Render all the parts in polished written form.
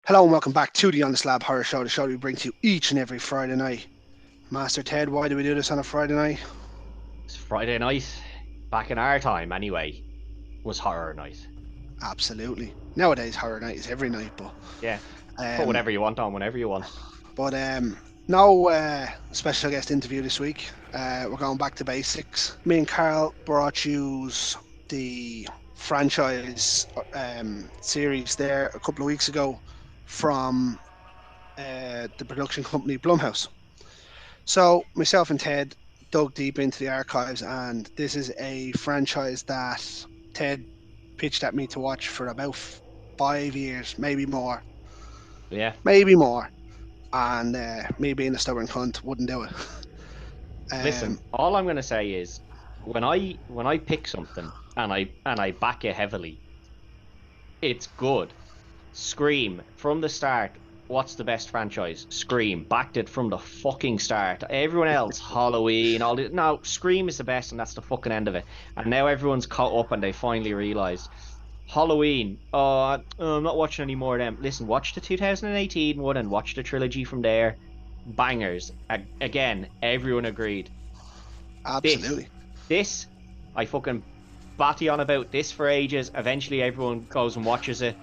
Hello and welcome back to the On the Slab Horror Show, the show we bring to you each and every Friday night. Master Ted, why do we do this on a Friday night? It's Friday night, back in our time anyway, was horror night. Absolutely. Nowadays, horror night is every night, but Yeah, put um, whatever you want on whenever you want. but no special guest interview this week. We're going back to basics. Me and Carl brought you the franchise series there a couple of weeks ago from the production company Blumhouse. So myself and Ted dug deep into the archives, and this is a franchise that Ted pitched at me to watch for about 5 years, Yeah, maybe more. And me being a stubborn cunt wouldn't do it. listen, Um, all I'm gonna say is when I pick something and I back it heavily, it's good. Scream from the start. What's the best franchise? Scream backed it from the fucking start. Everyone else, Halloween, all the no, Scream is the best, and that's the fucking end of it. And now everyone's caught up, and they finally realized Halloween. I'm not watching any more of them. Listen, watch the 2018 one and watch the trilogy from there. Bangers. Again, everyone agreed. This, absolutely. this, I fucking batty on about this for ages. Eventually, everyone goes and watches it.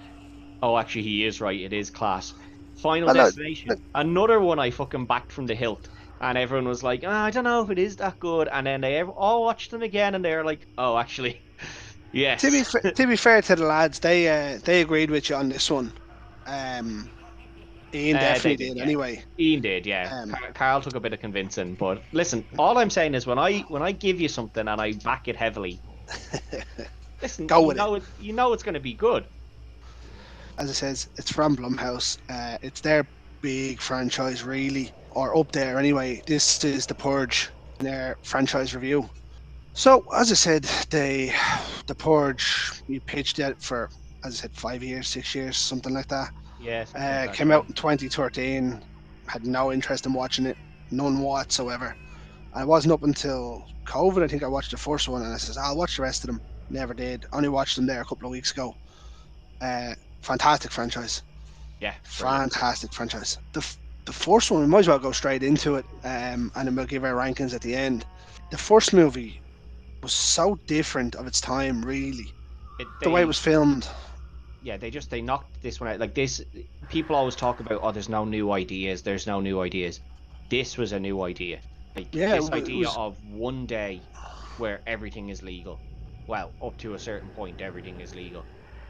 Oh, actually, he is right. It is class. Final Well, Destination. Another one I fucking backed from the hilt. And everyone was like, I don't know if it is that good. And then they all watched them again and they're like, oh, actually, yes. to be fair to the lads, they agreed with you on this one. Um, Ian They definitely did, did yeah. anyway. Ian did, yeah. Um, Carl took a bit of convincing, but listen, all I'm saying is when I give you something and I back it heavily, listen, Go with it. you know it's going to be good. As I says, it's from Blumhouse. It's their big franchise, really, or up there anyway. This is the Purge in their franchise review. So, as I said, the Purge, we pitched it for, as I said, 5 years, 6 years, something like that. Yeah, something like that. Came Yeah, out in 2013. Had no interest in watching it, none whatsoever. And it wasn't up until COVID, I think I watched the first one, and I says, I'll watch the rest of them. Never did. Only watched them there a couple of weeks ago. Uh, Fantastic franchise. yeah, brilliant. Fantastic franchise. The first one, we might as well go straight into it, and then we'll give our rankings at the end. The first movie was so different of its time, really. It The way it was they filmed. Yeah, they knocked this one out. Like this, people always talk about, oh, there's no new ideas, there's no new ideas. This was a new idea. Like Yeah, this it idea was. of one day where everything is legal. Well, up to a certain point, everything is legal.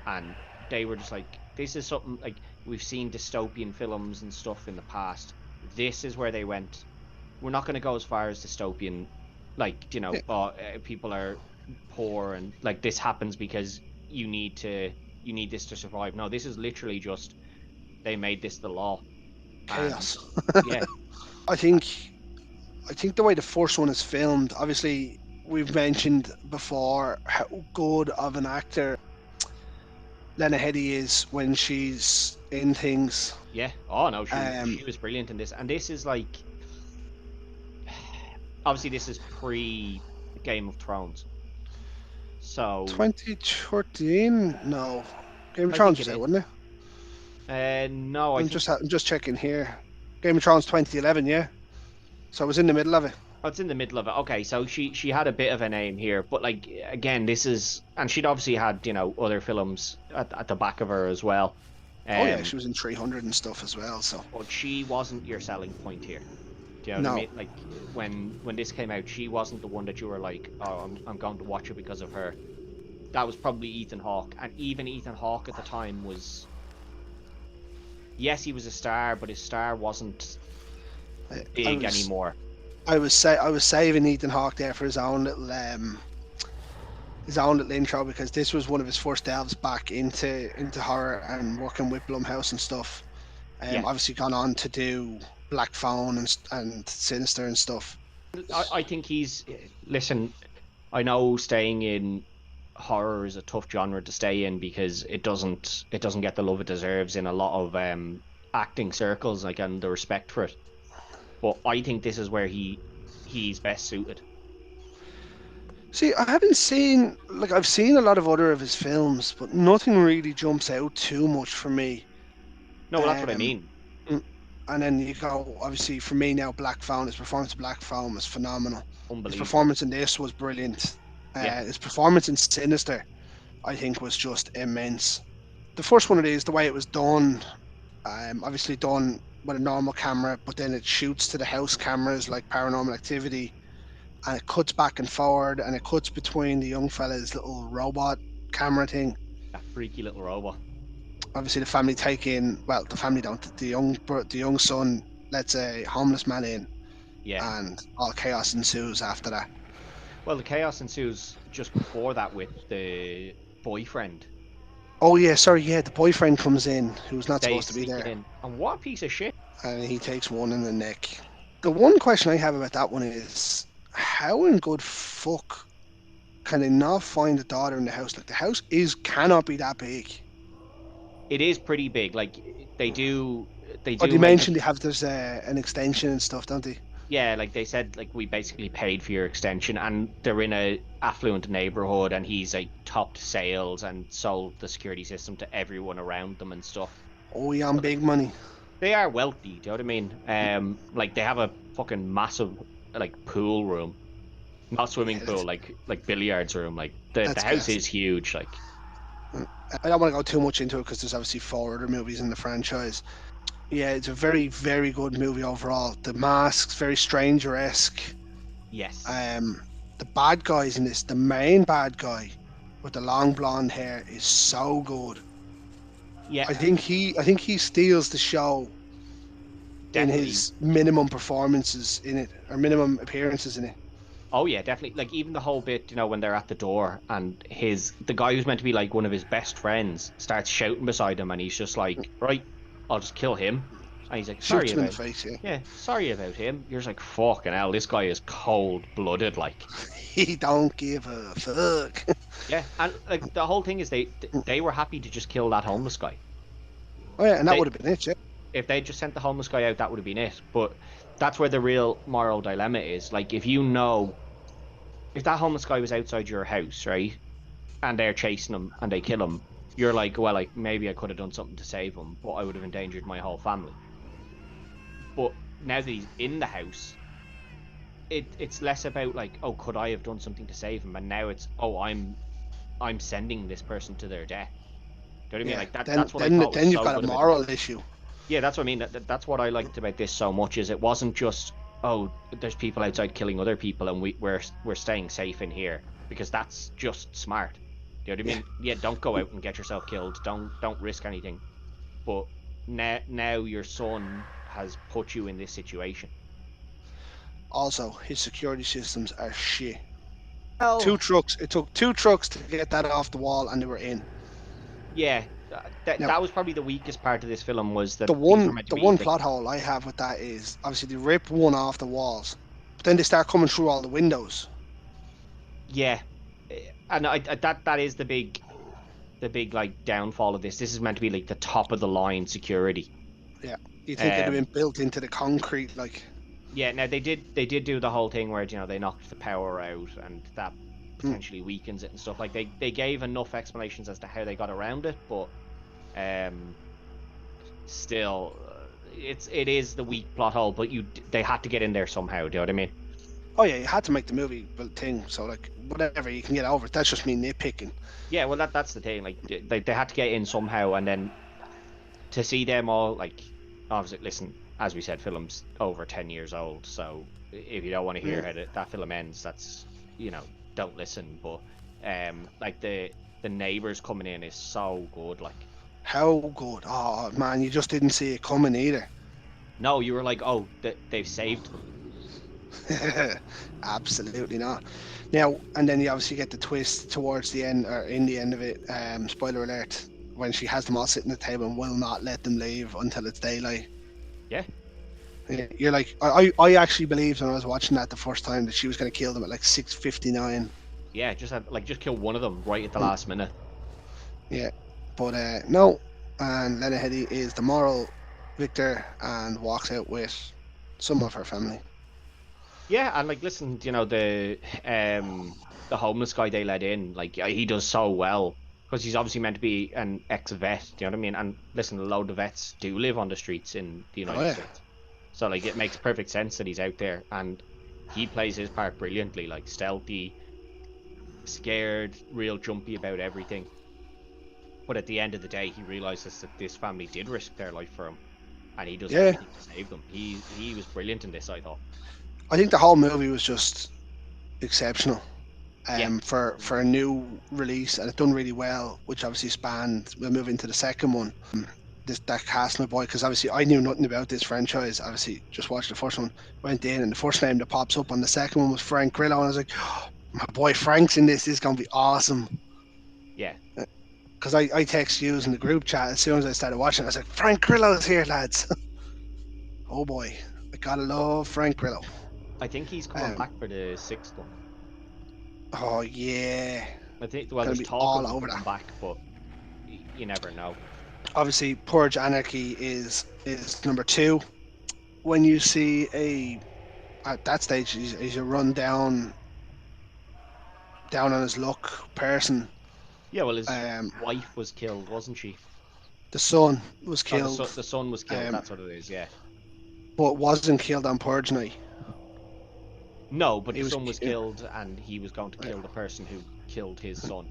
And they were just like, this is something like we've seen dystopian films and stuff in the past. This is where they went. We're not going to go as far as dystopian, like, Yeah, people are poor and like this happens because you need to you need this to survive. No, this is literally just they made this the law. And chaos. yeah, I think. I think the way the first one is filmed. Obviously, we've mentioned before how good of an actor Lena Headey is when she's in things. yeah. Oh no, Um, she was brilliant in this. And this is like obviously this is pre Game of Thrones. So 2013? No, Game of I Thrones think was it out, is. wasn't it? No, I think I'm just checking here. Game of Thrones 2011, yeah. So I was in the middle of it. oh, it's in the middle of it. Okay, so she had a bit of a name here, but like again, this is and she'd obviously had, other films at the back of her as well. Oh yeah, Um, she was in 300 and stuff as well. So but she wasn't your selling point here. Do you know what I no, mean? Like when this came out, she wasn't the one that you were like, oh, I'm going to watch it because of her. That was probably Ethan Hawke, and even Ethan Hawke at the time was, yes, he was a star, but his star wasn't I big was anymore. I was saving Ethan Hawke there for his own little intro, because this was one of his first delves back into horror and working with Blumhouse and stuff. Yeah, Obviously gone on to do Black Phone and Sinister and stuff. I think he's. Listen, I know staying in horror is a tough genre to stay in because it doesn't get the love it deserves in a lot of acting circles, like, and the respect for it. But I think this is where he's best suited. See, I haven't seen, like, I've seen a lot of other of his films, but nothing really jumps out too much for me. No, well, that's what I Um, mean. mm, and then you go, obviously, for me now, Black Phone, his performance of Black Phone was phenomenal. His Unbelievable. performance in this was brilliant. Yeah, His performance in Sinister, I think, was just immense. The first one of these, the way it was done, obviously done with a normal camera, but then it shoots to the house cameras like Paranormal Activity, and it cuts back and forward, and it cuts between the young fella's little robot camera thing. that freaky little robot. Obviously, the family take in, well, the family don't. The young son lets a homeless man in, Yeah. and all chaos ensues after that. Well, the chaos ensues just before that with the boyfriend. Oh yeah, sorry, yeah, the boyfriend comes in who's not They supposed to be sneak it there, in. And what a piece of shit. and he takes one in the neck. The one question I have about that one is, how in good fuck can they not find the daughter in the house? Like the house is cannot be that big. It is pretty big. Like they Or do they make a mentioned they have there's an extension and stuff, don't they? yeah, like they said, like we basically paid for your extension, and they're in a affluent neighborhood, and he's like topped sales and sold the security system to everyone around them and stuff. Oh, yeah, on So like big money. they are wealthy. Do you know what I mean? Like they have a fucking massive like pool room, not swimming Yeah, pool, like billiards room. Like the that's house gas. is huge. Like I don't want to go too much into it because there's obviously four other movies in the franchise. Yeah, it's a very, very good movie overall. The masks, very Stranger-esque. yes, Um, the bad guys in this, the main bad guy with the long blonde hair is so good. yeah, I think he steals the show in definitely. his minimum performances in it or minimum appearances in it. Oh yeah, definitely. Like even the whole bit, when they're at the door and the guy who's meant to be like one of his best friends starts shouting beside him and he's just like, right, I'll just kill him. And he's like, Shoots him in the face. Yeah, yeah, sorry about him. You're just like, fucking hell, this guy is cold-blooded, like. he don't give a fuck. Yeah, and like the whole thing is they were happy to just kill that homeless guy. Oh yeah, and that They would have been it. Yeah, if they just sent the homeless guy out, that would have been it. But that's where the real moral dilemma is. Like if that homeless guy was outside your house, right? And they're chasing him and they kill him, you're like, well, like maybe I could have done something to save him, but I would have endangered my whole family. But now that he's in the house, it's less about like, oh, could I have done something to save him? And now it's, oh, I'm sending this person to their death. Do you know what I mean? yeah. Like that's what I thought was Then you've so got a good about the moral movie. issue. Yeah, that's what I mean. That's what I liked about this so much is it wasn't just, oh, there's people outside killing other people and we're staying safe in here because that's just smart. Do you know what I Yeah. mean? Yeah, don't go out and get yourself killed. Don't risk anything. But now your son has put you in this situation. Also, his security systems are shit. Two Well, trucks. It took two trucks to get that off the wall, and they were in. yeah, that Now, that was probably the weakest part of this film was that these were meant to the be one like, plot hole I have with that is obviously they rip one off the walls, but then they start coming through all the windows. yeah, and that is the big like downfall of this. This is meant to be like the top of the line security. Yeah, you think it'd have Um, been built into the concrete, like. yeah. Now they did do the whole thing where they knocked the power out and that Hmm. potentially weakens it and stuff. Like they gave enough explanations as to how they got around it, but um, still, it is the weak plot hole. But they had to get in there somehow. Do you know what I mean? Oh yeah, you had to make the movie thing, so like whatever you can get over it. That's just me nitpicking. Yeah. Well, that's the thing. Like they had to get in somehow, and then to see them all like obviously listen as we said film's over 10 years old, so if you don't want to hear Yeah. how that film ends, that's don't listen. But like the neighbors coming in is so good. Like How good? Oh man, you just didn't see it coming either. no, you were like, oh, they've saved them. Absolutely not. Now and then you obviously get the twist towards the end or in the end of it. Spoiler alert: when she has them all sitting at the table and will not let them leave until it's daylight. Yeah, Yeah, you're like, I actually believed when I was watching that the first time that she was going to kill them at like 6:59. yeah, just kill one of them right at the last minute. Yeah, but no, and Lenahedi is the moral victor and walks out with some of her family. Yeah, and like listen, the homeless guy they let in, like he does so well because he's obviously meant to be an ex-vet. Do you know what I mean? And listen, a load of vets do live on the streets in the Oh United yeah, States, so like it makes perfect sense that he's out there, and he plays his part brilliantly, like stealthy, scared, real jumpy about everything. But at the end of the day, he realizes that this family did risk their life for him, and he does yeah. everything to save them. He was brilliant in this, I thought. I think the whole movie was just exceptional. Yeah, For a new release, and it done really well, which obviously spanned. We'll move into the second one. This that cast my boy, because obviously I knew nothing about this franchise. Obviously, just watched the first one, went in, and the first name that pops up on the second one was Frank Grillo, and I was like, oh, my boy Frank's in this. This is gonna be awesome. yeah. Because I text you in the group chat as soon as I started watching. I was like, Frank Grillo's here, lads. Oh boy, I gotta love Frank Grillo. I think he's coming Um, back for the sixth one. oh yeah, I think, well, gonna there's be talk of all him over coming that. back, but you never know. Obviously, Purge Anarchy is number two. When you see a at that stage, he's a run down on his luck person. Yeah, well, his Um, wife was killed, wasn't she? the son was Oh, killed, the son was killed. um, That's what it is. Yeah. but wasn't killed on Purge night. No, but the He was, son was killed, and he was going to kill the person who killed his son.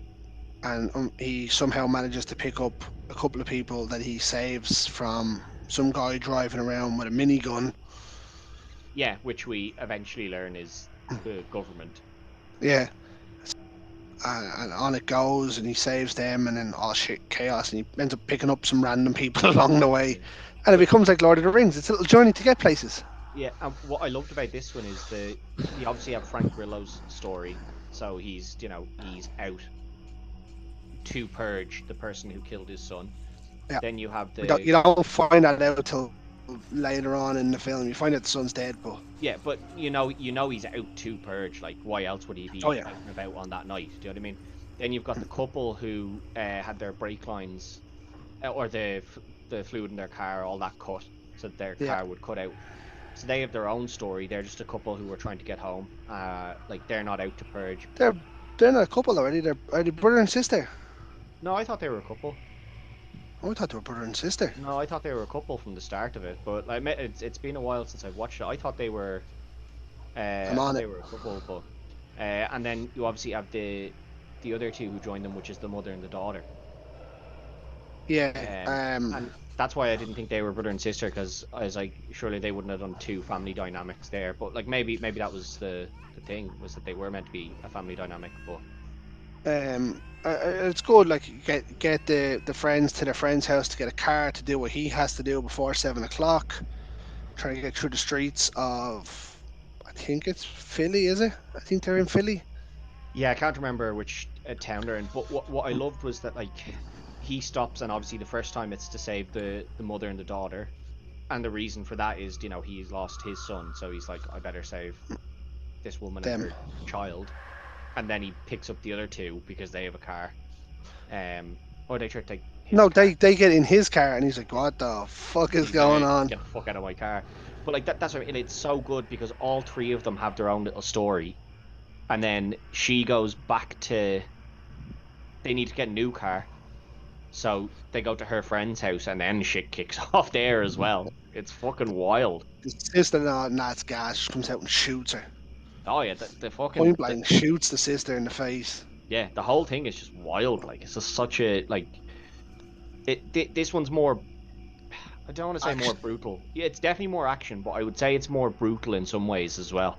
and he somehow manages to pick up a couple of people that he saves from some guy driving around with a minigun. Yeah, which we eventually learn is the government. Yeah, and on it goes, and he saves them, and then all shit chaos, and he ends up picking up some random people along the way, Yeah. and it But becomes like Lord of the Rings. It's a little journey to get places. yeah, and what I loved about this one is the you obviously have Frank Grillo's story, so he's he's out to purge the person who killed his son. Yeah, Then you have we don't the you don't find that out till later on in the film. You find out the son's dead, but yeah, but you know he's out to purge. Like, why else would he oh be yeah, out and about on that night? Do you know what I mean? Then you've got the couple who had their brake lines or the fluid in their car all that cut, so that their yeah, car would cut out. So they have their own story. They're just a couple who were trying to get home. Like they're not out to purge. they're they're not a couple already. They're are they brother and sister? No, I thought they were a couple. Oh, I thought they were brother and sister. No, I thought they were a couple from the start of it. But like, it's been a while since I've watched it. I thought they were. I'm I thought on they it. were a couple, but and then you obviously have the other two who joined them, which is the mother and the daughter. Yeah. And that's why I didn't think they were brother and sister, because I was like, surely they wouldn't have done two family dynamics there. But like maybe that was the thing, was that they were meant to be a family dynamic. But it's good. Like get the friends to their friend's house to get a car to do what he has to do before 7 o'clock. Trying to get through the streets of, I think it's Philly, is it? I think they're in Philly. yeah, I can't remember which town they're in. But what I loved was that like he stops, and obviously the first time it's to save the mother and the daughter, and the reason for that is he's lost his son, so he's like, I better save this woman and Them. her child. And then he picks up the other two because they have a car. Or they try to take his No, car. they get in his car and he's like, "What the fuck is He's like, going hey, on?" get the fuck out of my car. But like that's what I mean. It's so good because all three of them have their own little story. And then she goes back to, they need to get a new car. So they go to her friend's house, and then shit kicks off there as well. It's fucking wild. The sister-in-law, Nat's gas, comes out and shoots her. Oh yeah, the Point fucking blank, shoots the sister in the face. yeah, the whole thing is just wild. Like it's just such a like this one's more, I don't want to say more Action. brutal. Yeah, it's definitely more action, but I would say it's more brutal in some ways as well.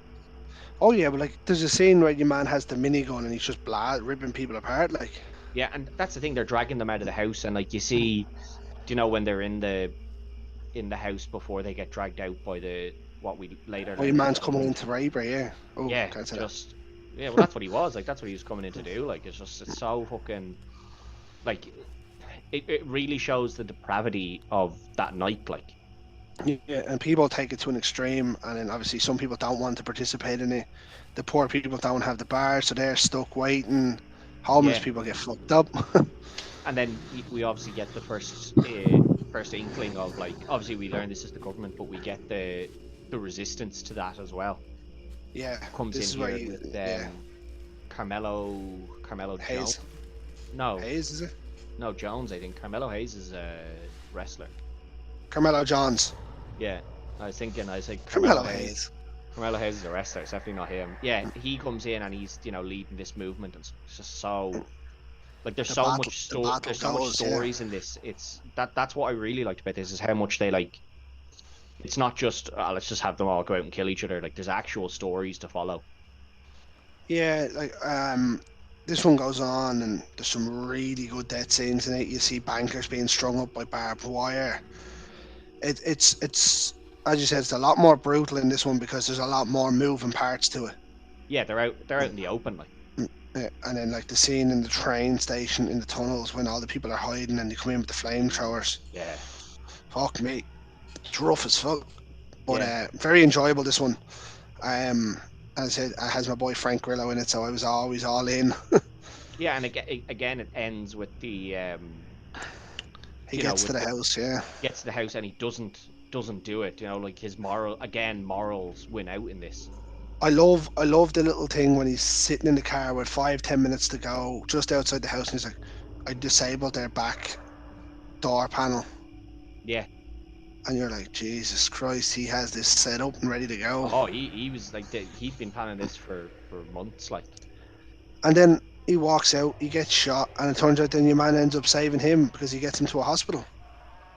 Oh yeah, but like, there's a scene where your man has the minigun and he's just ripping people apart. Like, Yeah, and that's the thing. They're dragging them out of the house, and like you see, do you know when they're in the house before they get dragged out by the what we later oh, your learn is the man's coming government? into rape her. Yeah. Oh, Yeah, can't say that. just yeah. Well, that's what he was like. That's what he was coming in to do. Like it's so fucking like it really shows the depravity of that night. Like Yeah, and people take it to an extreme, and then obviously some people don't want to participate in it. The poor people don't have the bar, so they're stuck waiting. Homeless yeah, people get fucked up. and then we obviously get the first inkling of like obviously we learn this is the government, but we get the resistance to that as well. Yeah, Comes this in is where here you, with yeah, Carmelo Jones. Hayes. No, Hayes, is it? no, Jones. I think Carmelo Hayes is a wrestler. Carmelo Johns. Yeah, I was thinking. I was like Carmelo Carmelo Hayes. Hayes. Carmelo Hayes is a wrestler. It's definitely not him. Yeah, he comes in and he's leading this movement, and it's just so like The battle there's so much goes, yeah. stories in this. That's what I really liked about this is how much they like. It's not just let's just have them all go out and kill each other. Like there's actual stories to follow. Yeah, like this one goes on, and there's some really good death scenes in it. You see bankers being strung up by barbed wire. It's as you said, it's a lot more brutal in this one because there's a lot more moving parts to it. Yeah, they're out in the open. Like Yeah, and then like the scene in the train station in the tunnels when all the people are hiding and they come in with the flamethrowers. yeah, Fuck me, it's rough as fuck, but yeah, very enjoyable this one. Um, as I said, it has my boy Frank Grillo in it, so I was always all in. yeah. And again, it ends with the He gets to with the house, yeah. gets to the house and he doesn't do it. Like his morals win out in this. I love the little thing when he's sitting in the car with 5-10 minutes to go, just outside the house, and he's like, "I disabled their back door panel," Yeah. and you're like, Jesus Christ, he has this set up and ready to go. Oh, he was like he'd been planning this for months. Like And then he walks out, he gets shot, and it turns out then your man ends up saving him because he gets him to a hospital.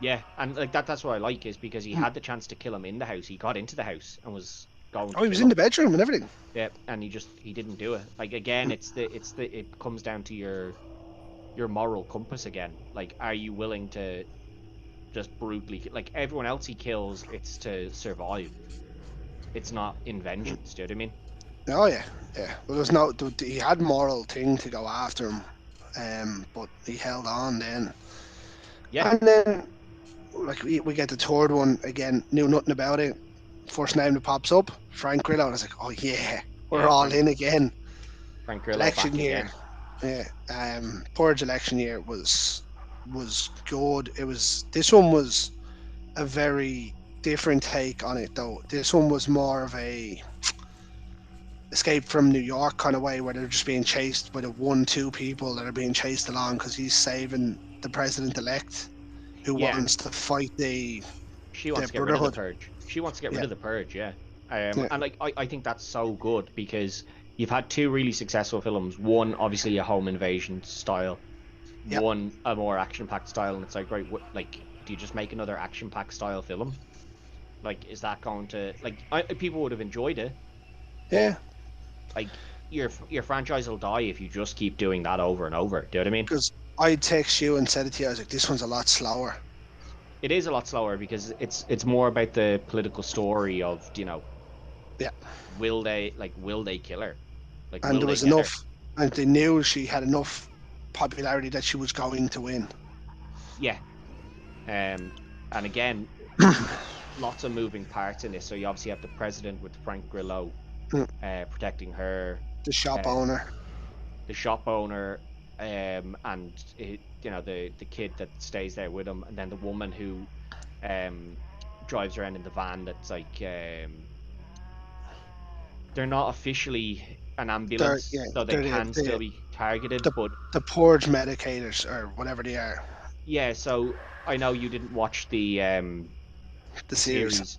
yeah, and like that's what I like is because he had the chance to kill him in the house. He got into the house and was going Oh, to he was kill in him. the bedroom and everything. Yeah, and he didn't do it. Like again, it comes down to your moral compass again. Like, are you willing to just brutally like everyone else he kills? It's to survive. It's not in vengeance. Do you know what I mean? Oh yeah, yeah. Well, there's no, he had moral thing to go after him, but he held on then. Yeah, And then like we get the third one again, knew nothing about it. First name that pops up, Frank Grillo. And I was like, oh yeah, we're yeah. all in again. Frank Grillo Election back year, again. yeah. Purge election year was good. It was this one was a very different take on it though. This one was more of a escape from New York kind of way where they're just being chased by the 1-2 people that are being chased along because he's saving the president elect who Yeah, and wants to fight she the wants to get rid of the Brotherhood. purge. She wants to get rid Yeah, of the purge. Yeah, yeah, and like I think that's so good because you've had two really successful films. One, obviously, a home invasion style. yeah. One, a more action-packed style, and it's like, right, like, do you just make another action-packed style film? Like, is that going to like people would have enjoyed it, but Yeah, like your franchise will die if you just keep doing that over and over. Do you know what I mean? because I text you and said it to you. I was like, this one's a lot slower. It is a lot slower because it's more about the political story of Yeah, will they kill her? Like, and will there they was get her? enough, and they knew she had enough popularity that she was going to win. Yeah. Um, and again, lots of moving parts in this. So you obviously have the president with Frank Grillo, protecting her, The shop uh, owner. the shop owner, and the kid that stays there with him, and then the woman who, um, drives around in the van. That's like, they're not officially an They're ambulance, yeah, so they they're can still be targeted. the But the purge medicators or whatever they are. yeah, so I know you didn't watch the The the series. series,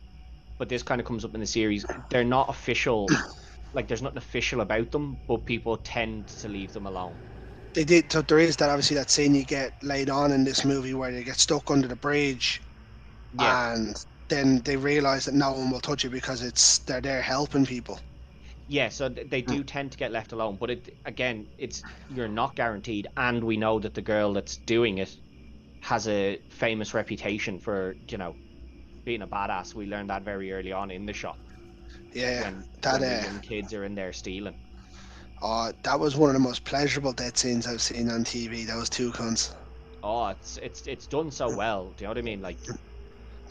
but this kind of comes up in the series. They're not official, like there's nothing official about them, but people tend to leave them alone. They did. So there is that obviously that scene you get laid on in this movie where they get stuck under the bridge, Yeah, and then they realize that no one will touch it because they're there helping people. yeah. So they Mm. do tend to get left alone, but it again, it's you're not guaranteed, and we know that the girl that's doing it has a famous reputation for being a badass. We learned that very early on in the shop Yeah, when the young kids are in there stealing. that was one of the most pleasurable death scenes I've seen on TV. Those two cunts. Oh, it's done so well. Do you know what I mean? Like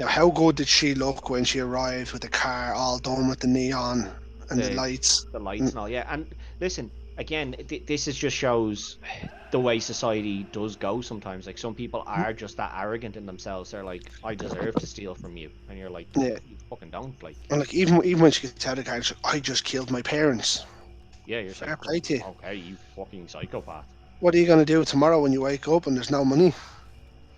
Now, how good did she look when she arrived with the car all done with the neon and the the lights? the lights Mm. and all. Yeah, and listen, again, this is just shows the way society does go sometimes. Like some people are just that arrogant in themselves. They're like, I deserve to steal from you, and you're like, Yeah, you fucking don't. Like, and like even when she gets out of the car, she's like, I just killed my parents. yeah, you're saying, Fair play to you. okay, you fucking psychopath. What are you going to do tomorrow when you wake up and there's no money?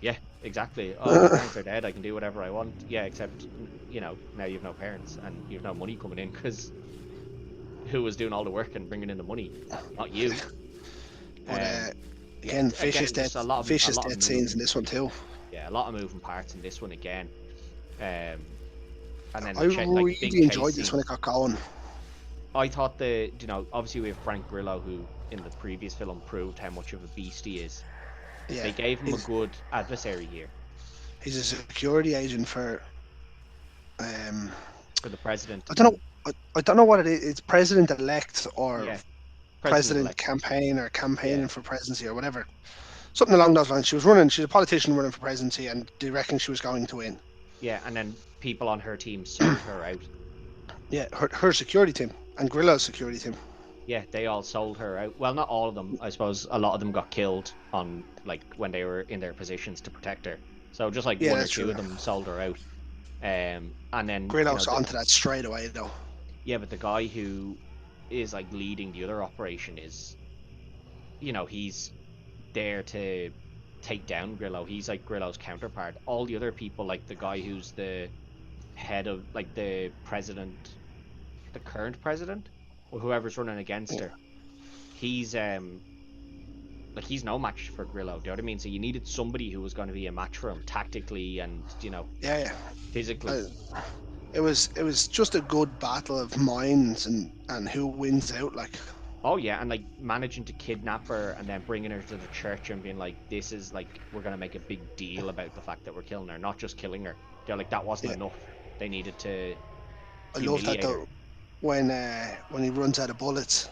Yeah, exactly. Oh, my parents are dead. I can do whatever I want. Yeah, except now you've no parents and you've no money coming in because who was doing all the work and bringing in the money? Not you. But Yeah, again, again, just a vicious lot of death scenes in moving, this one too. yeah, a lot of moving parts in this one again. Um, and then I like really big chase enjoyed this when it scenes. got going. I thought obviously we have Frank Grillo who in the previous film proved how much of a beast he is. Yeah, They gave him a he's good adversary here he's a security agent for um for the president. I don't know I don't know what it is. It's president elect or Yeah, president president elect. campaign or Yeah, campaigning for presidency or whatever. Something along those lines. She was running. She's a politician running for presidency, and they reckon she was going to win. yeah, and then people on her team sold her out. Yeah, her security team and Grillo's security team. Yeah, they all sold her out. Well, not all of them. I suppose a lot of them got killed on like when they were in their positions to protect her. So just like Yeah, one or that's two true. of them sold her out. And then Grillo's onto that straight away though. yeah, but the guy who is like leading the other operation is, he's there to take down Grillo. He's like Grillo's counterpart. All the other people, like the guy who's the head of like the president, the current president, or whoever's running against Yeah, her, he's like he's no match for Grillo. Do you know what I mean? So you needed somebody who was going to be a match for him tactically and yeah. physically. Uh, it was just a good battle of minds and who wins out. Like, Oh yeah, and like managing to kidnap her and then bringing her to the church and being like, "This is like we're gonna make a big deal about the fact that we're killing her, not just killing her." They're like, "That wasn't yeah, enough. They needed to I love that humiliate her." though. When he runs out of bullets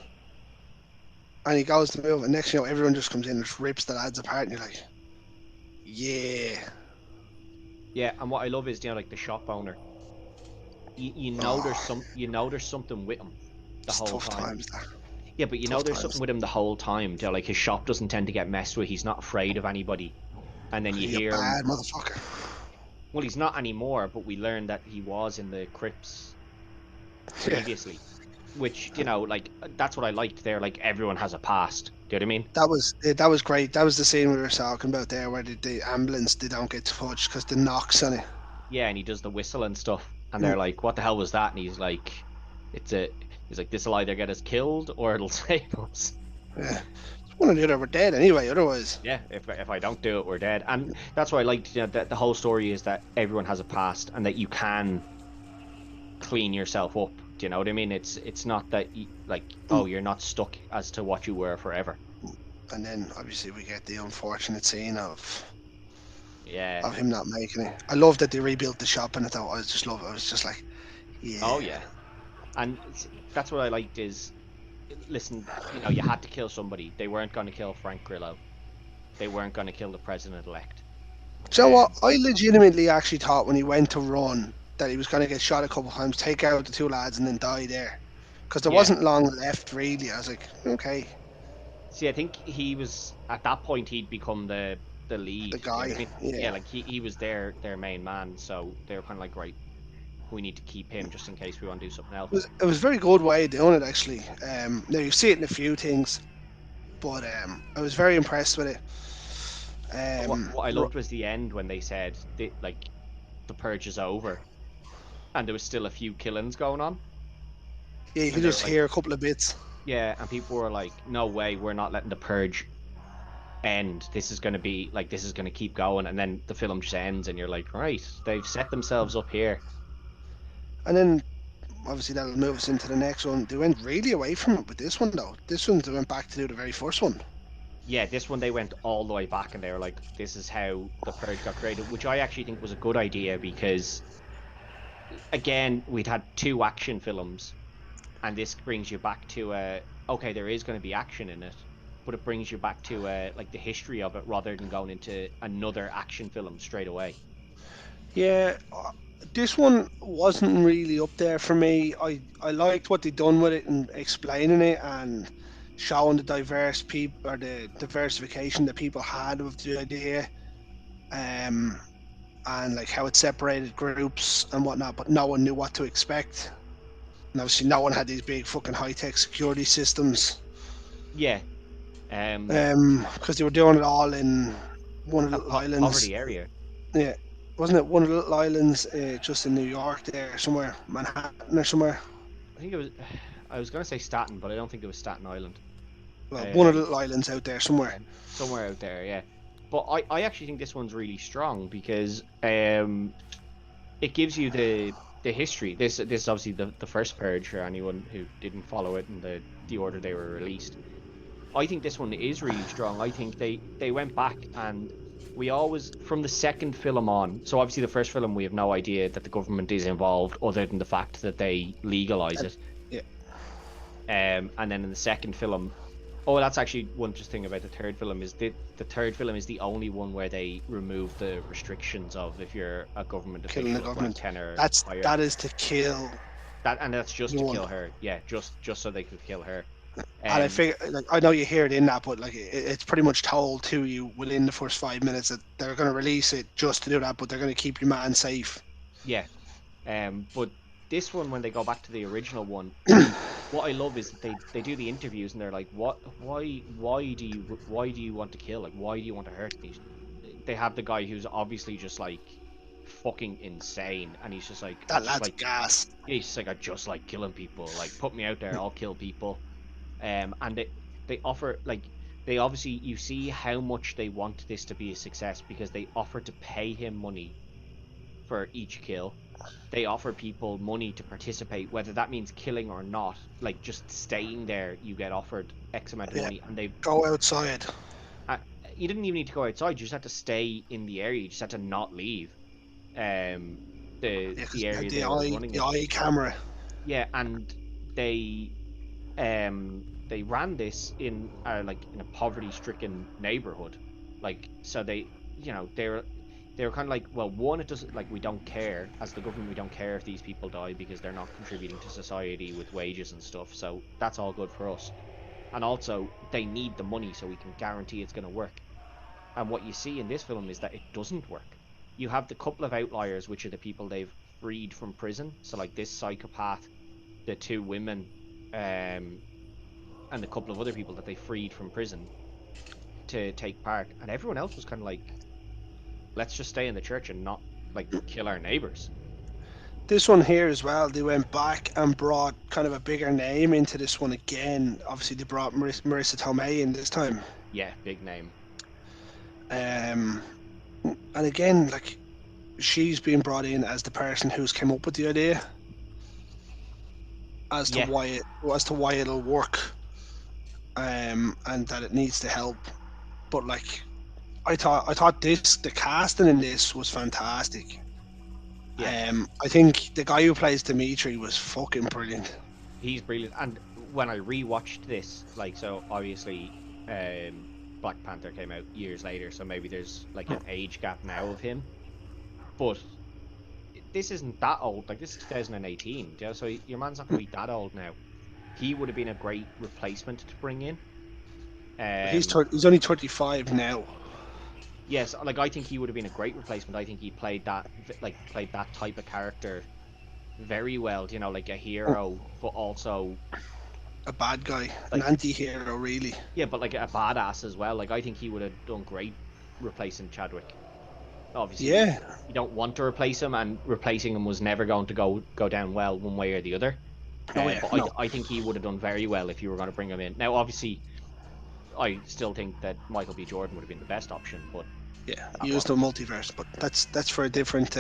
and he goes to move, and next you know everyone just comes in and just rips the lads apart, and you're like, yeah, Yeah, and what I love is like the shop owner. oh, There's something with him the it's whole tough time. times. That Yeah, but tough there's something times. with him the whole time. Like his shop doesn't tend to get messed with. He's not afraid of anybody. And then you You hear him. bad motherfucker. Well, he's not anymore, but we learned that he was in the Crips Yeah, previously, which like that's what I liked there. Like everyone has a past. Do you know what I mean? that was great. That was the scene we were talking about there, where the ambulance they don't get touched because the knocks on it. Yeah, and he does the whistle and stuff, and Mm, they're like, "What the hell was that?" And "It's a." He's like, "This will either get us killed or it'll save us." yeah, one or the other were dead anyway. Otherwise, Yeah, if I don't do it, we're dead. And that's what I liked. That the whole story is that everyone has a past and that you can clean yourself up. Do you know what I mean? It's not that like, mm, oh, you're not stuck as to what you were forever. and then obviously we get the unfortunate scene Yeah. of him not making it. I love that they rebuilt the shop in it though. I was just like, Oh yeah, yeah. And that's what I liked is, listen, you had to kill somebody. They weren't going to kill Frank Grillo. They weren't going to kill the president elect. do you know what? I legitimately actually thought when he went to run that he was going to get shot a couple of times, take out the two lads, and then die there. Because there Yeah. wasn't long left, really. I was like, okay, See, I think he was at that point he'd become the the lead. Do you know what I guy, mean? Yeah, yeah. like he was their main man, so they were kind of like, right, we need to keep him just in case we want to do something else. It was a very good way of doing it, actually. Now, you see it in a few things, but I was very impressed with it. But what Um, what I loved was the end when they said like the purge is over and there was still a few killings going on, yeah, you and could they were just like, hear a couple of bits. yeah, and people were like, no way, we're not letting the purge end. This is going to be like this is going to keep going, and then the film just ends, and you're like, right, they've set themselves up here. And then obviously that'll move us into the next one. They went really away from it with this one though. This one they went back to do the very first one. Yeah, this one they went all the way back, and they were like, this is how the purge got created, which I actually think was a good idea because again, we'd had two action films, and this brings you back to okay, there is going to be action in it, but it brings you back to like the history of it rather than going into another action film straight away. Yeah, this one wasn't really up there for me. I liked what they done with it and explaining it and showing the diverse people or the diversification that people had of the idea, um, and like how it separated groups and whatnot, but no one knew what to expect. And obviously, no one had these big fucking high tech security systems. Yeah, Um, Because they were doing it all in one of the a little islands. poverty area. Yeah, wasn't it one of the little islands just in New York there somewhere, Manhattan or somewhere? I think it was. I was gonna say Staten, but I don't think it was Staten Island. Well, one of the Um, little islands out there somewhere. yeah, somewhere out there, yeah. But I actually think this one's really strong because it gives you the history. This is obviously the first purge for anyone who didn't follow it in the order they were released. I think this one is really strong. I think they went back and we always from the second film on. So obviously the first film we have no idea that the government is involved other than the fact that they legalize Uh, it. yeah, And then in the second film, oh, that's actually one interesting about the third film is the third film is the only one where they remove the restrictions of if you're a government killing the official of rank government. 10 or That's higher. that is to kill And that's just the to one. kill her. Yeah, just so they could kill her. And I Um, figure, like, I know you hear it in that, but like, it's pretty much told to you within the first 5 minutes that they're going to release it just to do that, but they're going to keep your man safe. yeah. But this one, when they go back to the original one, what I love is that they do the interviews and they're like, why do you want to kill? Like, why do you want to hurt these? They have the guy who's obviously just like fucking insane, and he's just like, That lad's gas. he's just like, I just like killing people. Like, put me out there, I'll kill people. And they offer like they obviously you see how much they want this to be a success because they offer to pay him money for each kill. They offer people money to participate, whether that means killing or not. Like just staying there, you get offered X amount of Yeah, money, and they go outside. uh, you didn't even need to go outside. You just had to stay in the area. You just had to not leave um Yeah, because the they had area they were running the it. eye camera. Yeah, and they they ran this in like in a poverty stricken neighborhood, like so they they were kind of like, well, one, it doesn't, like, we don't care as the government, we don't care if these people die because they're not contributing to society with wages and stuff, so that's all good for us. And also they need the money so we can guarantee it's going to work. And what you see in this film is that it doesn't work. You have the couple of outliers, which are the people they've freed from prison, so like this psychopath, the two women, um and a couple of other people that they freed from prison to take part, and everyone else was kind of like, let's just stay in the church and not like kill our neighbors. This one here as well, they went back and brought kind of a bigger name into this one again. Obviously, they brought Marissa Tomei in this time. Yeah, big name. Um, and again, like, she's being brought in as the person who's came up with the idea Yeah, as to why it'll work, and that it needs to help. But like, I thought the casting in this was fantastic. yeah, I think the guy who plays Dimitri was fucking brilliant. he's brilliant. And when I rewatched this, like, so obviously, Black Panther came out years later, so maybe there's like an age gap now of him. But this isn't that old. Like, this is 2018. Yeah, so your man's not gonna be that old now. He would have been a great replacement to bring in. Um, He's only 35 now. yes, like I think he would have been a great replacement. I think he played played that type of character very well. You know, like a hero, but also A bad guy, an like anti-hero, really. yeah, but like a badass as well. Like I think he would have done great replacing Chadwick. Obviously, Yeah, you don't want to replace him, and replacing him was never going to go down well one way or the other. no, yeah, But no, I think he would have done very well if you were going to bring him in. Now, obviously, I still think that Michael B. Jordan would have been the best option, but yeah. that Used the wasn't. multiverse, but that's for a different.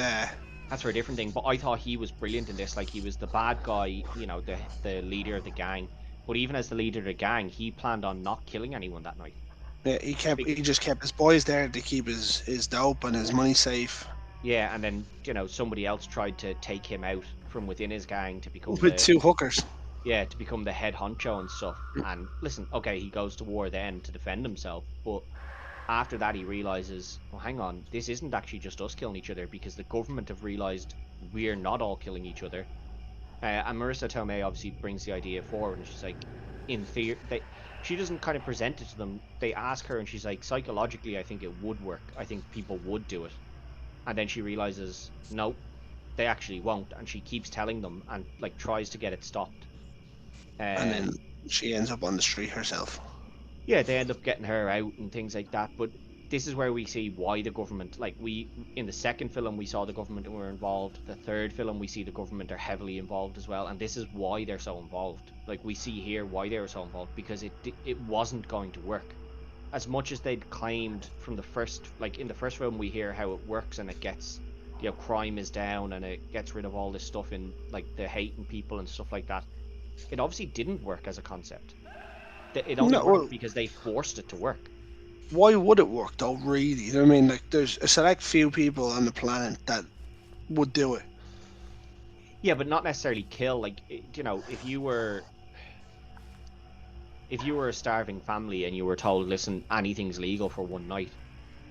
That's for a different thing. But I thought he was brilliant in this. Like he was the bad guy, the leader of the gang. But even as the leader of the gang, he planned on not killing anyone that night. Yeah, Be- he just kept his boys there to keep his dope and his money safe Yeah, and then somebody else tried to take him out from within his gang to become with the two hookers. head honcho and stuff. And listen, okay, he goes to war then to defend himself, but after that he realizes, well, hang on, this isn't actually just us killing each other because the government have realized we're not all killing each other. And Marissa Tomei obviously brings the idea forward, and she's like, in theory, she doesn't kind of present it to them. They ask her, and she's like, psychologically, I think it would work. I think people would do it. And then she realizes, no, they actually won't, and she keeps telling them and tries to get it stopped. And then Um, she ends up on the street herself. Yeah, they end up getting her out and things like that. But this is where we see why the government, like we in the second film, we saw the government were involved. The third film, we see the government are heavily involved as well, and this is why they're so involved. Like we see here why they were so involved because it wasn't going to work. As much as they'd claimed from the first, like in the first film, we hear how it works and it gets, crime is down and it gets rid of all this stuff in like the hating people and stuff like that. It obviously didn't work as a concept. It only No, worked well, because they forced it to work. why would it work though? Really, you know what I mean? Like, there's a select few people on the planet that would do it. Yeah, but not necessarily kill. Like, if you were a starving family and you were told, listen, anything's legal for one night,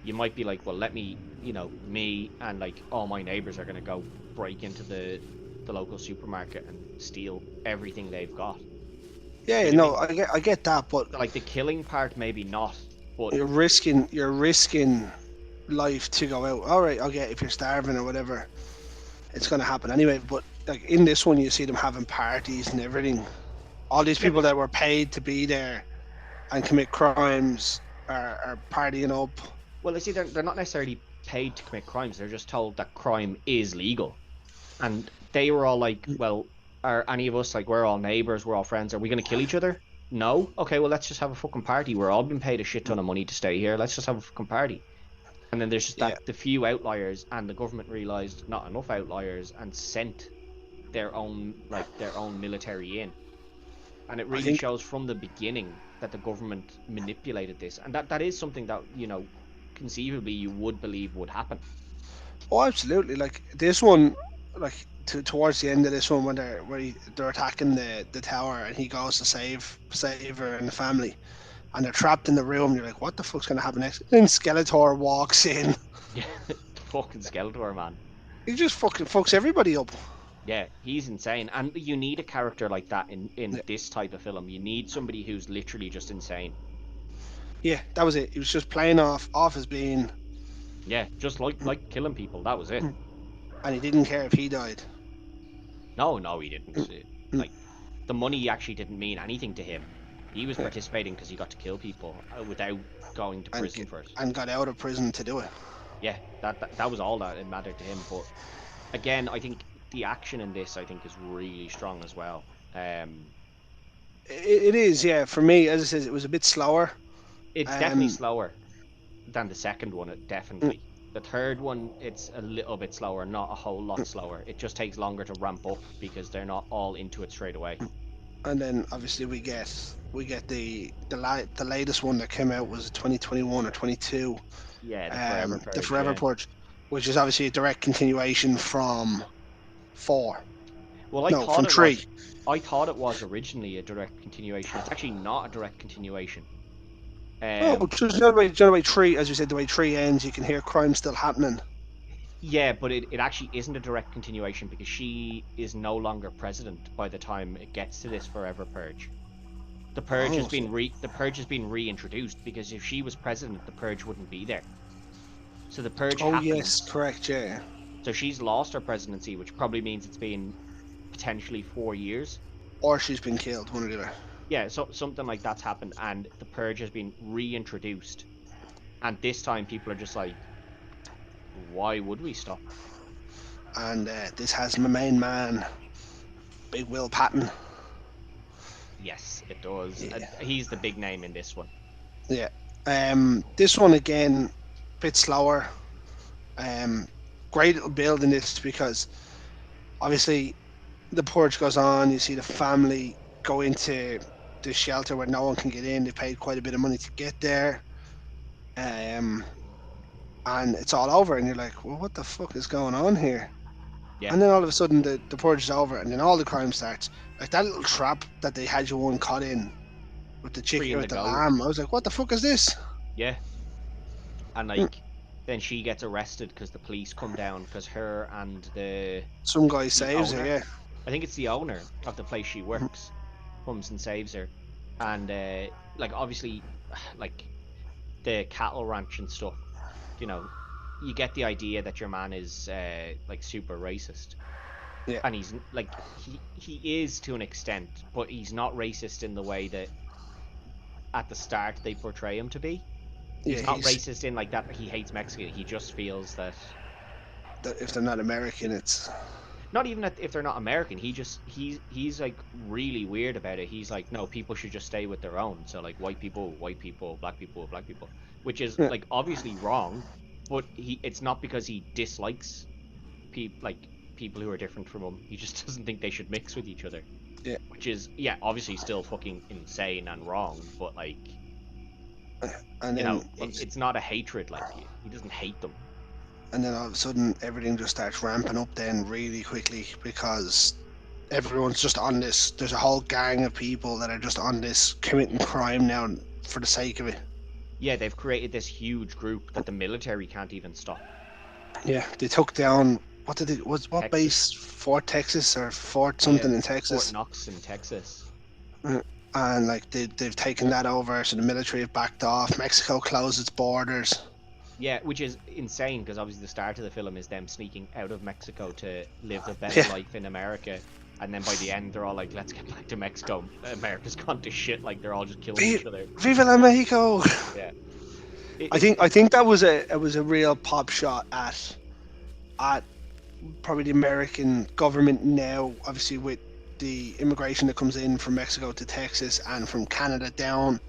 you might be like, well, let me, me and like all my neighbors are gonna go break into the local supermarket and steal everything they've got. Yeah, You yeah, know what I no, mean? I get that, but So, like the killing part, maybe not, but you're risking life to go out. All right, I'll get if you're starving or whatever, it's gonna happen anyway. But like in this one, you see them having parties and everything. All these yeah, people that were paid to be there and commit crimes are partying up. well, I see they're not necessarily paid to commit crimes. They're just told that crime is legal. And they were all like, well, are any of us, like, we're all neighbors, we're all friends, are we going to kill each other? No? Okay, well, let's just have a fucking party. We're all being paid a shit ton of money to stay here. Let's just have a fucking party. And then there's just Yeah, that the few outliers, and the government realized not enough outliers and sent their own military in. And it I really think. shows from the beginning that the government manipulated this. And that is something that, conceivably you would believe would happen. Oh, absolutely. Like this one, like towards the end of this one, when they're attacking the tower and he goes to save her and the family, and they're trapped in the room. You're like, what the fuck's gonna happen next? Then Skeletor walks in. Yeah, the fucking Skeletor, man. He just fucking fucks everybody up. Yeah, he's insane. And you need a character like that Yeah, in this type of film. You need somebody who's literally just insane. yeah, that was it. He was just playing off as being, Yeah, just like killing people. That was it. and he didn't care if he died. No, no, he didn't. Like the money actually didn't mean anything to him. He was Yeah, participating because he got to kill people without going to and prison for it. and got out of prison to do it. Yeah, that was all that it mattered to him. But again, I think the action in this, I think, is really strong as well. It is, yeah. For me, as I said, it was a bit slower. It's definitely Um, slower than the second one, mm, definitely. The third one, it's a little bit slower, not a whole lot slower. It just takes longer to ramp up because they're not all into it straight away. and then obviously we get the latest one that came out was 2021 or 22, Yeah, the Forever the Purge, Forever yeah. Purge, which is obviously a direct continuation from four. Well, I No, thought from it was. three. I thought it was originally a direct continuation. It's actually not a direct continuation. Oh, but Um, just the way three, as you said, the way three ends, you can hear crime still happening. yeah, but it actually isn't a direct continuation because she is no longer president by the time it gets to this Forever Purge. Oh, The purge has been reintroduced because if she was president, the purge wouldn't be there. So the purge oh yes, happens. correct, yeah. So she's lost her presidency, which probably means it's been potentially 4 years. Or she's been killed, one or the other. Yeah, so something like that's happened, and the purge has been reintroduced. And this time, people are just like, why would we stop? And this has my main man, Big Will Patton. Yes, it does. Yeah, He's the big name in this one. yeah. This one again, bit slower. Um, Great little build in this because obviously the purge goes on. You see the family go into the shelter where no one can get in. They paid quite a bit of money to get there, um, and it's all over. And you're like, well, what the fuck is going on here? Yeah, And then all of a sudden the purge is over, and then all the crime starts. Like that little trap that they had you one caught in with the chicken freeing with the the goat. lamb. I was like, what the fuck is this? Yeah, and Hmm. like then she gets arrested because the police come down because her and Some guy the saves her. owner, Yeah, I think it's the owner of the place she works, comes and saves her, and like obviously, like the cattle ranch and stuff, you know, you get the idea that your man is like super racist, yeah. and he's like he is to an extent, but he's not racist in the way that at the start they portray him to be. Yeah, He's not racist in like that he hates Mexico. He just feels that if they're not American, it's not even that if they're not American, he's like really weird about it. He's like, no, people should just stay with their own. So like white people, black people, which is yeah, like obviously wrong, but it's not because he dislikes people who are different from him. He just doesn't think they should mix with each other, yeah. which is yeah, obviously still fucking insane and wrong, but like And then it's not a hatred. Like he doesn't hate them. all of a sudden everything just starts ramping up then really quickly because everyone's just on this. There's a whole gang of people that are just on this committing crime now for the sake of it. Yeah, they've created this huge group that the military can't even stop. Yeah, they took down what did it was what base? Texas. Fort Texas or Fort Yeah, something in Fort Texas. Knox in Texas. And like they've taken that over, so the military have backed off. Mexico closed its borders. Yeah, which is insane because obviously the start of the film is them sneaking out of Mexico to live a better Yeah, life in America, and then by the end they're all like, "Let's get back to Mexico." America's gone to shit. Like they're all just killing each other. Viva la Mexico! Yeah, I think that was a real pop shot at probably the American government now. Obviously, with the immigration that comes in from Mexico to Texas and from Canada down,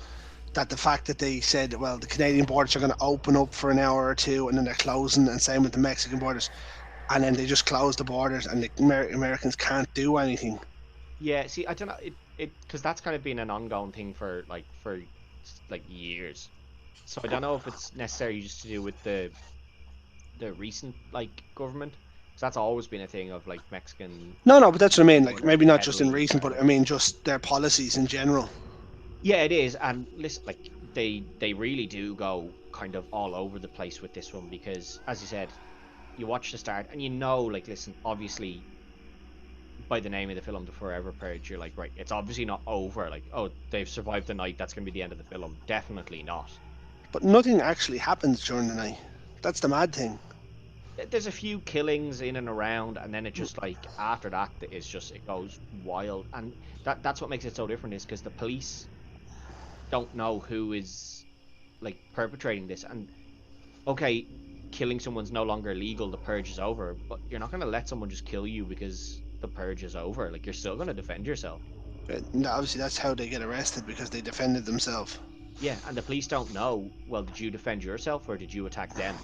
that the fact that they said, well, the Canadian borders are going to open up for an hour or two, and then they're closing, and same with the Mexican borders, and then they just close the borders, and the Americans can't do anything. yeah. See, I don't know it because that's kind of been an ongoing thing for like years. So I don't know if it's necessarily just to do with the recent like government. So that's always been a thing of like Mexican No, no, but that's what I mean. Like border maybe not just in heavily recent, but I guarded. mean just their policies in general. Yeah, it is. And listen, like they really do go kind of all over the place with this one because, as you said, you watch the start and like, listen, obviously by the name of the film, The Forever Purge, you're like, right, it's obviously not over. Like, oh, they've survived the night. That's gonna be the end of the film. Definitely not. But nothing actually happens during the night. That's the mad thing. There's a few killings in and around, and then it just like after that is just it goes wild, and that's what makes it so different is because the police don't know who is like perpetrating this, and okay, killing someone's no longer legal, the purge is over, but you're not going to let someone just kill you because the purge is over. Like you're still going to defend yourself. Obviously, that's how they get arrested because they defended themselves. Yeah, and the police don't know, well, did you defend yourself or did you attack them?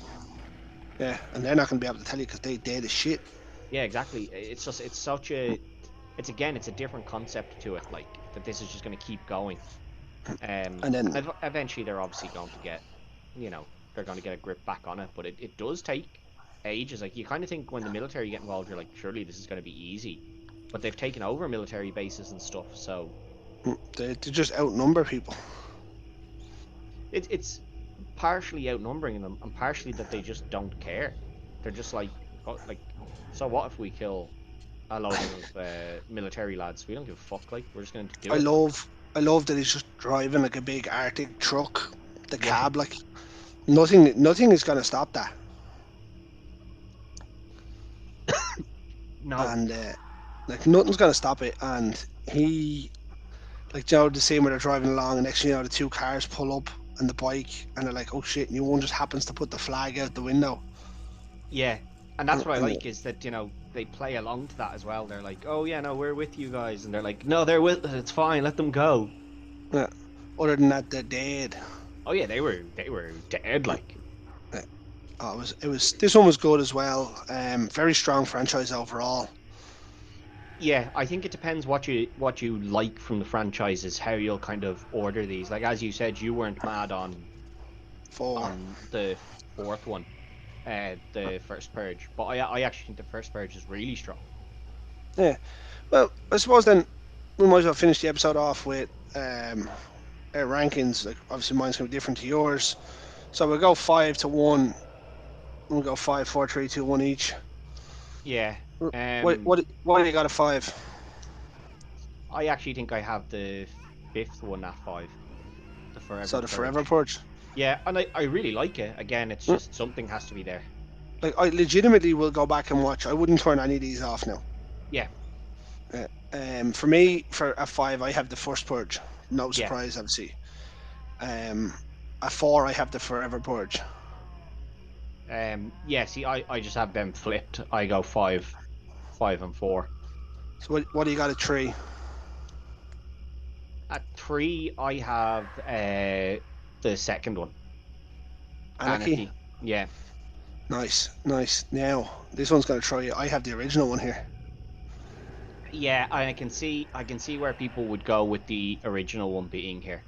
Yeah, and they're not going to be able to tell you because they dead as shit. Yeah, exactly. It's just it's such a it's again it's a different concept to it, like that this is just going to keep going. And then, And eventually they're obviously going to get, they're going to get a grip back on it, but it does take ages. Like you kind of think when the military get involved, you're like, surely this is going to be easy, but they've taken over military bases and stuff, so they just outnumber people. it's partially outnumbering them and partially that they just don't care. They're just like, oh, like, so what if we kill a load of military lads? We don't give a fuck. Like we're just going to do I it. love, I love that he's just driving like a big Arctic truck, the Yeah. cab. Like nothing is going to stop that. No. And like nothing's going to stop it. And he, like, you know, the scene where they're driving along, and next thing you know, the two cars pull up and the bike, and they're like, oh shit, and one just happens to put the flag out the window. Yeah, and that's what I And like is that they play along to that as well. They're like, "Oh yeah, no, we're with you guys," and they're like, "No, they're with us. It's fine. Let them go." yeah, other than that, they're dead. Oh yeah, they were dead. Like Yeah. Oh, it was this one was good as well. Very strong franchise overall. yeah, I think it depends what you like from the franchises, how you'll kind of order these. Like as you said, you weren't mad For on the fourth one, the first Purge, but I actually think the first Purge is really strong. yeah, well, I suppose then we might as well finish the episode off with our rankings. Like obviously mine's gonna be different to yours, so we'll go 5-1. We'll go 5, 4, 3, 2, 1 each. Yeah. What Um, what do you got at 5? I actually think I have the fifth one at five, the Forever So the Forever Purge. Purge. Yeah, and I really like it. Again, it's Mm. just something has to be there. Like I legitimately will go back and watch. I wouldn't turn any of these off now. Yeah, For me, for a 5, I have the first Purge. No yeah, surprise, obviously. Um, at 4, I have the Forever Purge. Yeah, see, I just have them flipped. I go five and four. So what do you got at 3? At three, I have the second one, Anarchy. Anarchy. Yeah, Nice, nice. Now this one's gonna try you. I have the original one here. yeah, I can see where people would go with the original one being here.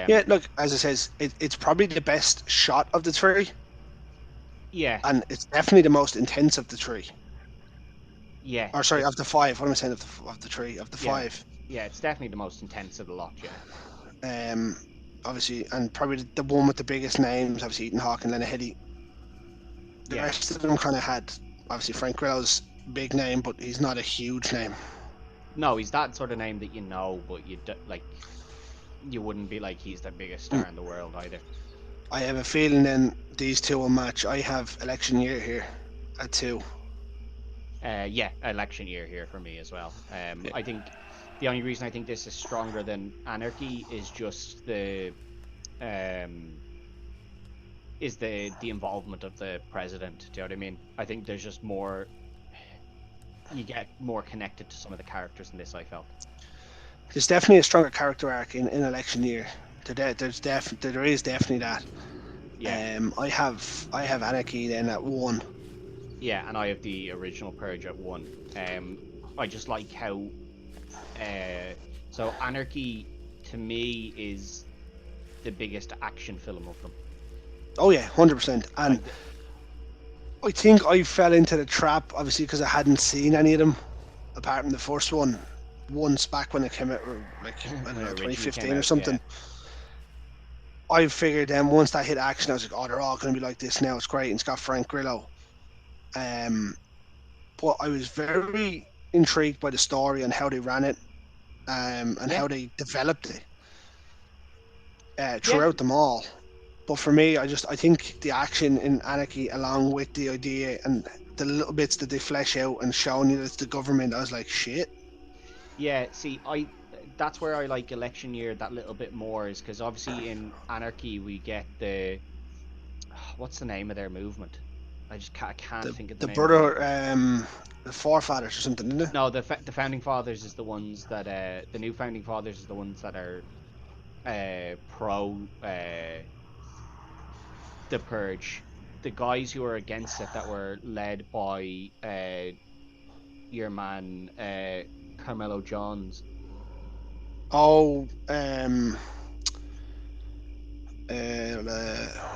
Yeah, Um, look, as it says, it's probably the best shot of the 3, yeah, and it's definitely the most intense of the 3. yeah, Or sorry, of it's the 5. What am I saying of the 3 of the yeah, 5? yeah, it's definitely the most intense of the lot. Yeah, Um, obviously, and probably the one with the biggest names. Obviously, Ethan Hawke and Lenahidi. The yeah. rest of them kind of had obviously Frank Grillo's big name, but he's not a huge name. No, he's that sort of name that you know, but like you wouldn't be like he's the biggest Mm. star in the world either. I have a feeling then these two will match. I have election year here at 2. Yeah, election year here for me as well. Yeah. I think the only reason I think this is stronger than Anarchy is just um the involvement of the president. Do you know what I mean? I think there's just more you get more connected to some of the characters in this. I felt. There's definitely a stronger character arc in election year. There is definitely that. Yeah, I have Anarchy then at 1. yeah, and I have the original Purge at one. I just like how uh, so Anarchy to me is the biggest action film of them. Oh yeah, 100%. And Like the, I think I fell into the trap obviously because I hadn't seen any of them apart from the first one once back when it came out, like I don't when it know, originally came 2015 or out, yeah, something. I figured then once that hit action, I was like, oh, they're all going to be like this now. It's great. And it's got Frank Grillo. Um, but I was very intrigued by the story and how they ran it, and yeah, how they developed it yeah, throughout them all. But for me, I think the action in Anarchy, along with the idea and the little bits that they flesh out and showing you that it's the government, I was like, shit. yeah. See, I that's where I like election year that little bit more is because obviously in Anarchy we get the what's the name of their movement? I can't think of the The name of the brother, movement. the forefathers or something, isn't it? No, the founding fathers is the ones that the new founding fathers is the ones that are pro the purge. The guys who are against it that were led by your man Carmelo Johns. Oh, I'm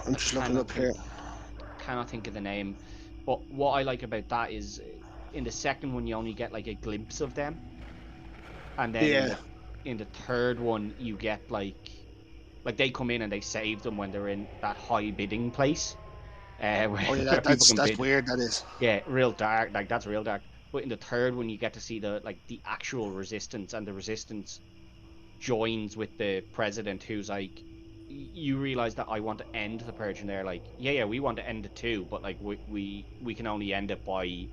I just looking up here. cannot think of the name. But what I like about that is in the second one you only get like a glimpse of them, and then Yeah. in the third one you get like they come in and they save them when they're in that high bidding place, Oh yeah, where people can that's bid. weird. That is. Yeah, real dark. Like that's real dark. But in the third one, you get to see the actual resistance, and the resistance joins with the president, who's like, you realize that I want to end the purge, and they're like, yeah, yeah, we want to end it too, but like we can only end it by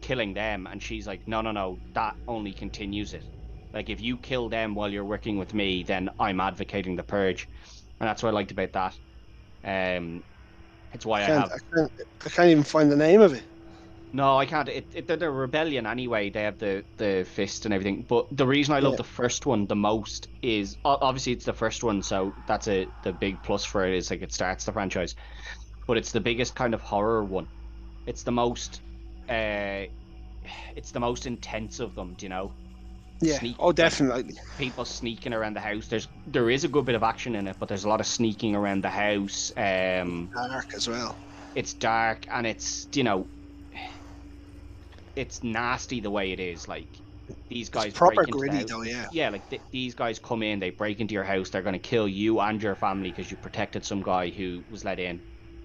killing them. And she's like, no, no, no, that only continues it. Like if you kill them while you're working with me, then I'm advocating the purge, and that's what I liked about that. Um, it's I why I can't. have I can't even find the name of it. No, I can't. They're a rebellion anyway. They have the fist and everything. But the reason I love Yeah. the first one the most is obviously it's the first one, so that's the big plus for it is like it starts the franchise. But it's the biggest kind of horror one. It's the most uh it's the most intense of them, do you know? Yeah. Sneak Oh, like definitely. people sneaking around the house. There is a good bit of action in it, but there's a lot of sneaking around the house. Dark as well. It's dark and it's nasty the way it is. Like these It's guys proper break into the gritty house. though. Yeah. Yeah, like these guys come in, they break into your house, they're going to kill you and your family because you protected some guy who was let in.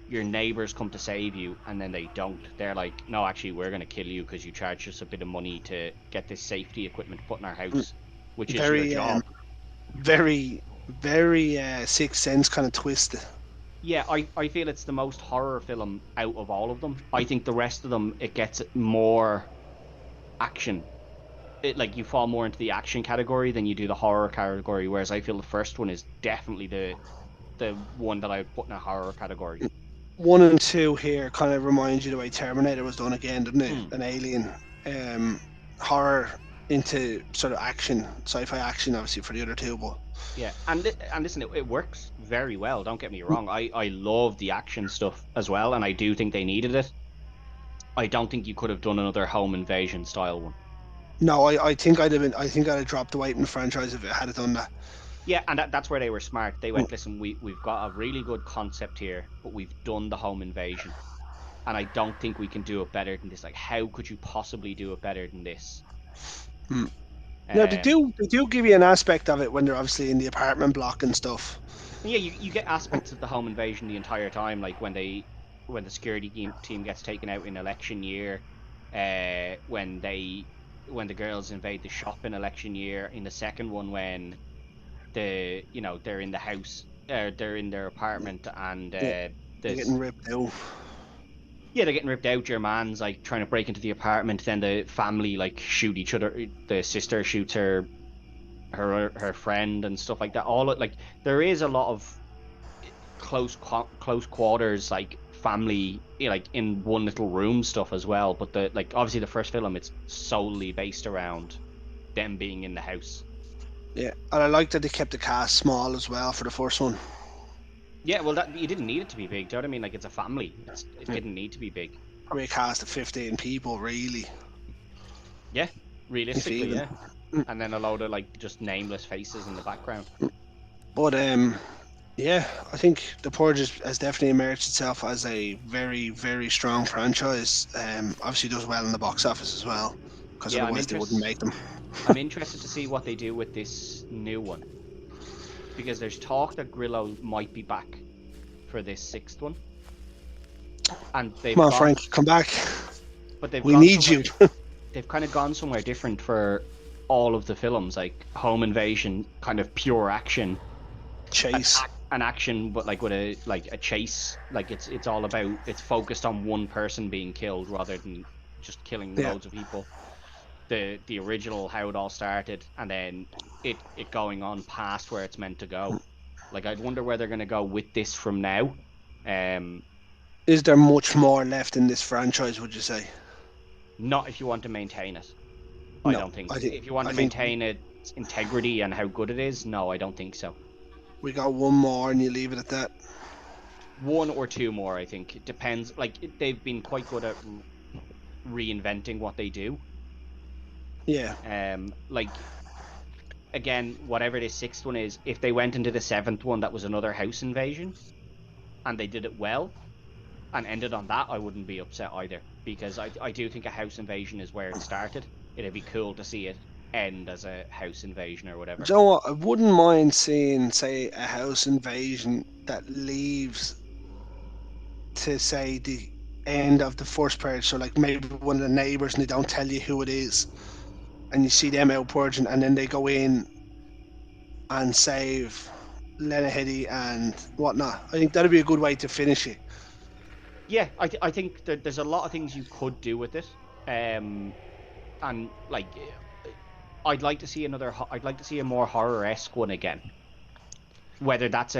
Your neighbors come to save you, and then they don't. They're like, no, actually, we're going to kill you because you charged us a bit of money to get this safety equipment put in our Mm. house, which is your Very, job. very Sixth Sense kind of twisted. Yeah, I feel it's the most horror film out of all of them. I think the rest of them, it gets more action like you fall more into the action category than you do the horror category. Whereas I feel the first one is definitely the one that I would put in a horror category. 1 and 2 here kind of remind you the way Terminator was done again, doesn't it? Mm. An alien um, horror into sort of action, sci-fi action, obviously for the other two, but Yeah, and listen, it works very well. Don't get me wrong. I love the action stuff as well, and I do think they needed it. I don't think you could have done another home invasion style one. no, I think I'd have dropped the weight in the franchise if it had done that. Yeah, and that's where they were smart. They went, listen, we've got a really good concept here, but we've done the home invasion, and I don't think we can do it better than this. Like, how could you possibly do it better than this? Mm. Now they Um, do they do give you an aspect of it when they're obviously in the apartment block and stuff. yeah, you get aspects of the home invasion the entire time, like when the security team gets taken out in election year, when the girls invade the shop in election year. In the second one, when they're in the house, they're in their apartment, and Yeah, they're getting there's ripped out. yeah, they're getting ripped out. Your man's like trying to break into the apartment. Then the family like shoot each other. The sister shoots her friend and stuff like that. Like there is a lot of close quarters like family, like in one little room stuff as well. But the like obviously the first film, it's solely based around them being in the house. Yeah, and I like that they kept the cast small as well for the first one. Yeah, well, that you didn't need it to be big. Do you know what I mean? Like it's a family. It Yeah, didn't need to be big. probably a cast of 15 people, really, Yeah, if realistically, even. yeah. And then a load of like just nameless faces in the background. But yeah, I think the Purge has definitely emerged itself as a very, very strong franchise. Obviously does well in the box office as well, because Yeah, otherwise they wouldn't make them. I'm interested to see what they do with this new one, because there's talk that Grillo might be back for this sixth one, and Come on, Frank, come back. they've We gone need somewhere. you. They've kind of gone somewhere different for all of the films, like home invasion, kind of pure action, Chase. an action, but like with a chase. Like it's all about, it's focused on one person being killed rather than just killing Yeah, loads of people. The original, how it all started, and then it going on past where it's meant to go. Like I'd wonder where they're gonna go with this from now. Um, is there much more left in this franchise? Would you say? Not if you want to maintain it. I No, don't think I so. think If you want I to think maintain its integrity and how good it is, no, I don't think so. we got one more, and you leave it at that. One or two more, I think. It depends. Like they've been quite good at reinventing what they do. Yeah, Like again, whatever this sixth one is, if they went into the seventh one, that was another house invasion, and they did it well and ended on that, I wouldn't be upset either, because I do think a house invasion is where it started. It'd be cool to see it end as a house invasion or whatever. do you know what? I wouldn't mind seeing, say, a house invasion that leaves to say the end of the first purge. So like maybe one of the neighbors and they don't tell you who it is, and you see them out purging, and then they go in and save Lenahidi and whatnot. I think that'd be a good way to finish it. Yeah, I think that there's a lot of things you could do with it. And like I'd like to see a more horror-esque one again. Whether that's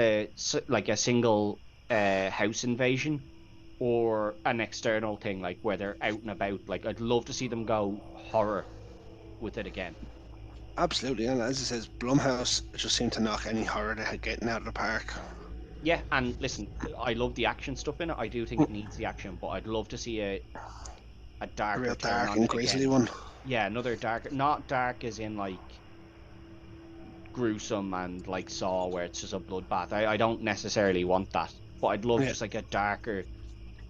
like a single house invasion or an external thing, like where they're out and about. Like I'd love to see them go horror with it again. Absolutely, and as it says, Blumhouse just seemed to knock any horror they had getting out of the park. Yeah, and listen, I love the action stuff in it. I do think it needs the action, but I'd love to see a A darker real turn dark on and it grisly again. one. Yeah, another dark, not dark as in like gruesome and like Saw, where it's just a bloodbath. I don't necessarily want that, but I'd love Yeah. just like a darker.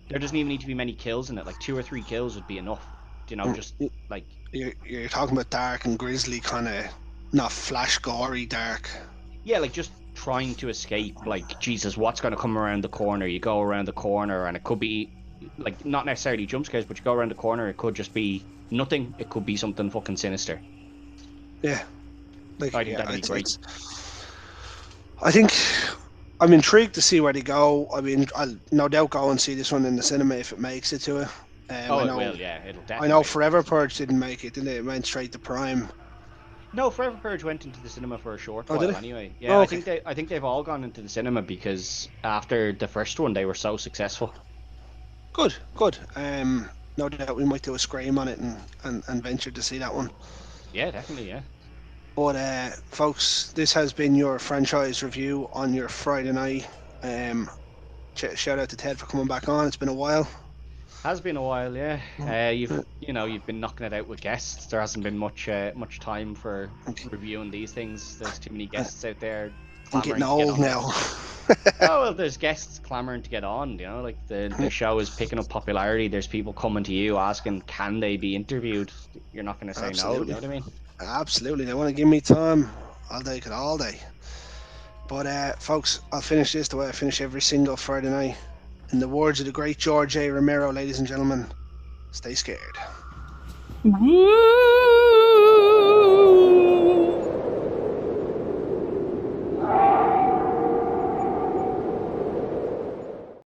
There doesn't even need to be many kills in it. Like two or three kills would be enough. Just like You're talking about dark and grisly, kind of not flash gory dark. yeah, like just trying to escape. Like Jesus, what's going to come around the corner? You go around the corner, and it could be like not necessarily jump scares, but you go around the corner. It could just be nothing. It could be something fucking sinister. Yeah, like I think yeah, that'd be great. I think I'm intrigued to see where they go. I mean, I'll no doubt go and see this one in the cinema if it makes it to it. Oh, I it know will. Yeah, it'll I know definitely make it to the Forever cinema. Purge didn't make it, didn't it? It went straight to Prime. No, Forever Purge went into the cinema for a short Oh, did while it? anyway. Yeah, Oh, okay. I think they've all gone into the cinema because after the first one they were so successful. Good, good. No doubt we might do a scream on it and venture to see that one. Yeah, definitely. Yeah. But folks, this has been your franchise review on your Friday night. Um, Shout out to Ted for coming back on. It's been a while. Has been a while, yeah. You've been knocking it out with guests. There hasn't been much time for reviewing these things. There's too many I- guests out there I'm getting clamoring to get old on the. now. Oh well, there's guests clamoring to get on. Like the show is picking up popularity. There's people coming to you asking, can they be interviewed? You're not going to say no. You know Absolutely. what I mean? Absolutely. They want to give me time. I'll take it all day. But folks, I'll finish this the way I finish every single Friday night. In the words of the great George A. Romero, ladies and gentlemen, stay scared. Woo!